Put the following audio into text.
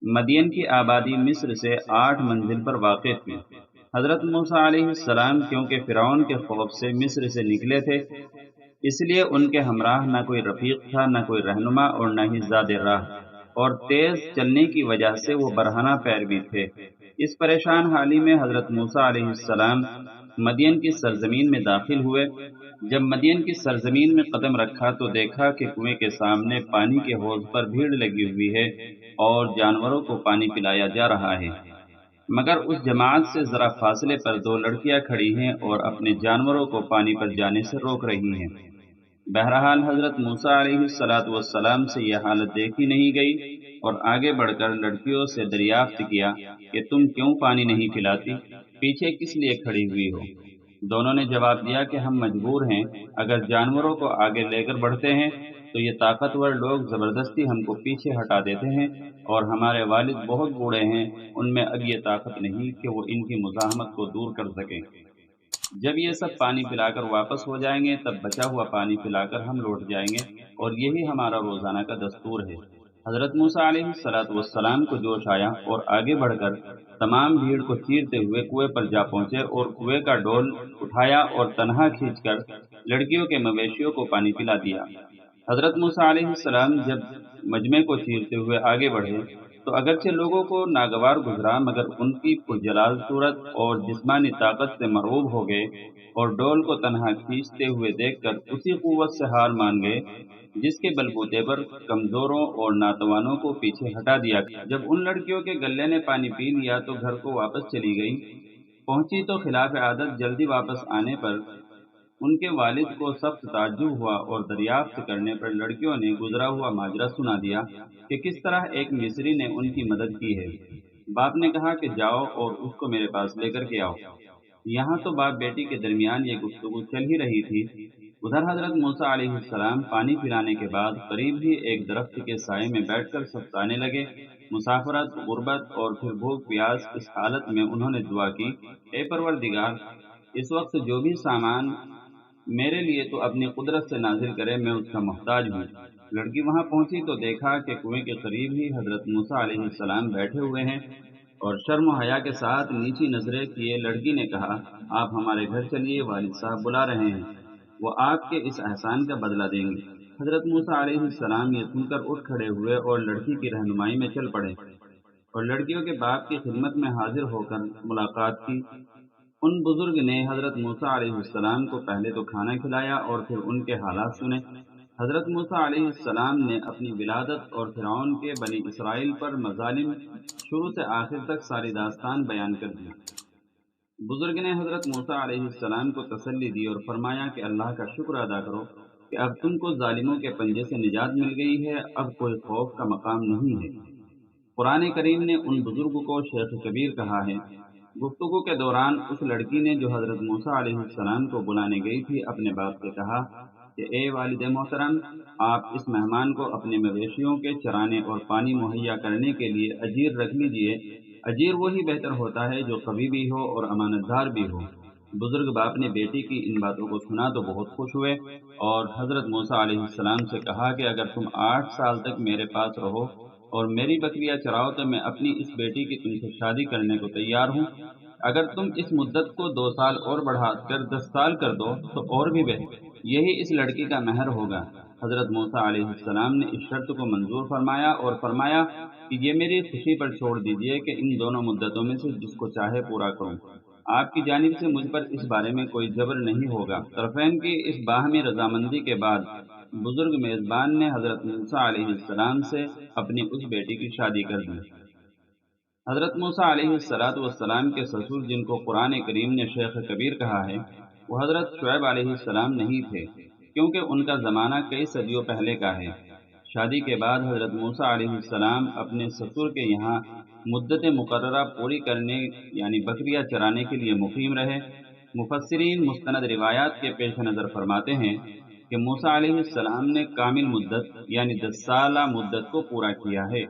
مدین کی آبادی مصر سے 8 منزل پر واقع تھی۔ حضرت موسیٰ علیہ السلام کیونکہ فرعون کے خوف سے مصر سے نکلے تھے، اس لیے ان کے ہمراہ نہ کوئی رفیق تھا، نہ کوئی رہنما اور نہ ہی زاد راہ، اور تیز چلنے کی وجہ سے وہ برہنہ پیر بھی تھے۔ اس پریشان حالی میں حضرت موسیٰ علیہ السلام مدین کی سرزمین میں داخل ہوئے۔ جب مدین کی سرزمین میں قدم رکھا تو دیکھا کہ کنویں کے سامنے پانی کے حوض پر بھیڑ لگی ہوئی ہے اور جانوروں کو پانی پلایا جا رہا ہے، مگر اس جماعت سے ذرا فاصلے پر 2 لڑکیاں کھڑی ہیں اور اپنے جانوروں کو پانی پر جانے سے روک رہی ہیں۔ بہرحال حضرت موسیٰ علیہ السلام سے یہ حالت دیکھی نہیں گئی اور آگے بڑھ کر لڑکیوں سے دریافت کیا کہ تم کیوں پانی نہیں پلاتی، پیچھے کس لیے کھڑی ہوئی ہو؟ دونوں نے جواب دیا کہ ہم مجبور ہیں، اگر جانوروں کو آگے لے کر بڑھتے ہیں تو یہ طاقتور لوگ زبردستی ہم کو پیچھے ہٹا دیتے ہیں، اور ہمارے والد بہت بوڑھے ہیں، ان میں اب یہ طاقت نہیں کہ وہ ان کی مزاحمت کو دور کر سکیں۔ جب یہ سب پانی پلا کر واپس ہو جائیں گے تب بچا ہوا پانی پلا کر ہم لوٹ جائیں گے، اور یہی ہمارا روزانہ کا دستور ہے۔ حضرت موسیٰ علیہ السلام کو جوش آیا اور آگے بڑھ کر تمام بھیڑ کو چیرتے ہوئے کنویں پر جا پہنچے اور کنویں کا ڈول اٹھایا اور تنہا کھینچ کر لڑکیوں کے مویشیوں کو پانی پلا دیا۔ حضرت موسیٰ علیہ السلام جب مجمع کو چیرتے ہوئے آگے بڑھے تو اگرچہ لوگوں کو ناگوار گزرا، مگر ان کی پرجلال صورت اور جسمانی طاقت سے مرعوب ہو گئے اور ڈول کو تنہا کھینچتے ہوئے دیکھ کر اسی قوت سے ہار مان گئے جس کے بلبوتے پر کمزوروں اور ناتوانوں کو پیچھے ہٹا دیا۔ جب ان لڑکیوں کے گلے نے پانی پی لیا تو گھر کو واپس چلی گئی۔ پہنچی تو خلاف عادت جلدی واپس آنے پر ان کے والد کو سخت تعجب ہوا، اور دریافت کرنے پر لڑکیوں نے گزرا ہوا ماجرا سنا دیا کہ کس طرح ایک مصری نے ان کی مدد کی ہے۔ باپ نے کہا کہ جاؤ اور اس کو میرے پاس لے کر کے آؤ۔ یہاں تو باپ بیٹی کے درمیان یہ گفتگو چل ہی رہی تھی، ادھر حضرت موسیٰ علیہ السلام پانی پلانے کے بعد قریب ہی ایک درخت کے سائے میں بیٹھ کر سکتانے لگے۔ مسافرت، غربت اور پھر بھوک پیاس، اس حالت میں انہوں نے دعا کی، اے پروردگار، اس وقت جو بھی سامان میرے لیے تو اپنی قدرت سے نازل کرے، میں اس کا محتاج ہوں۔ لڑکی وہاں پہنچی تو دیکھا کہ کنویں کے قریب ہی حضرت موسیٰ علیہ السلام بیٹھے ہوئے ہیں، اور شرم و حیا کے ساتھ نیچی نظریں کیے لڑکی نے کہا، آپ ہمارے گھر چلیے، والد صاحب بلا رہے ہیں، وہ آپ کے اس احسان کا بدلہ دیں گے۔ حضرت موسیٰ علیہ السلام یہ سن کر اٹھ کھڑے ہوئے اور لڑکی کی رہنمائی میں چل پڑے، اور لڑکیوں کے باپ کی خدمت میں حاضر ہو کر ملاقات کی۔ ان بزرگ نے حضرت موسیٰ علیہ السلام کو پہلے تو کھانا کھلایا اور پھر ان کے حالات سنے۔ حضرت موسیٰ علیہ السلام نے اپنی ولادت اور فرعون کے بنی اسرائیل پر مظالم شروع سے آخر تک ساری داستان بیان کر دی۔ بزرگ نے حضرت موسیٰ علیہ السلام کو تسلی دی اور فرمایا کہ اللہ کا شکر ادا کرو کہ اب تم کو ظالموں کے پنجے سے نجات مل گئی ہے، اب کوئی خوف کا مقام نہیں ہے۔ قرآن کریم نے ان بزرگ کو شیخ کبیر کہا ہے۔ گفتگو کے دوران اس لڑکی نے جو حضرت موسیٰ علیہ السلام کو بلانے گئی تھی اپنے باپ سے کہا کہ اے والد محترم، آپ اس مہمان کو اپنے مویشیوں کے چرانے اور پانی مہیا کرنے کے لیے اجیر رکھ لیجئے۔ اجیر وہی بہتر ہوتا ہے جو قوی بھی ہو اور امانت دار بھی ہو۔ بزرگ باپ نے بیٹی کی ان باتوں کو سنا تو بہت خوش ہوئے اور حضرت موسیٰ علیہ السلام سے کہا کہ اگر تم 8 سال تک میرے پاس رہو اور میری بکریاں چراؤ تو میں اپنی اس بیٹی کی تم سے شادی کرنے کو تیار ہوں۔ اگر تم اس مدت کو 2 سال اور بڑھا کر 10 سال کر دو تو اور بھی بہتر، یہی اس لڑکی کا مہر ہوگا۔ حضرت موسیٰ علیہ السلام نے اس شرط کو منظور فرمایا اور فرمایا کہ یہ میری خوشی پر چھوڑ دیجئے کہ ان دونوں مدتوں میں سے جس کو چاہے پورا کروں، آپ کی جانب سے مجھ پر اس بارے میں کوئی جبر نہیں ہوگا۔ طرفین کی اس باہمی رضامندی کے بعد بزرگ میزبان نے حضرت موسیٰ علیہ السلام سے اپنی اس بیٹی کی شادی کر دی۔ حضرت موسیٰ علیہ السلام کے سسر جن کو قرآن کریم نے شیخ کبیر کہا ہے، وہ حضرت شعیب علیہ السلام نہیں تھے، کیونکہ ان کا زمانہ کئی صدیوں پہلے کا ہے۔ شادی کے بعد حضرت موسیٰ علیہ السلام اپنے سسر کے یہاں مدت مقررہ پوری کرنے یعنی بکریاں چرانے کے لیے مقیم رہے۔ مفسرین مستند روایات کے پیش نظر فرماتے ہیں کہ موسیٰ علیہ السلام نے کامل مدت یعنی 10 سالہ مدت کو پورا کیا ہے۔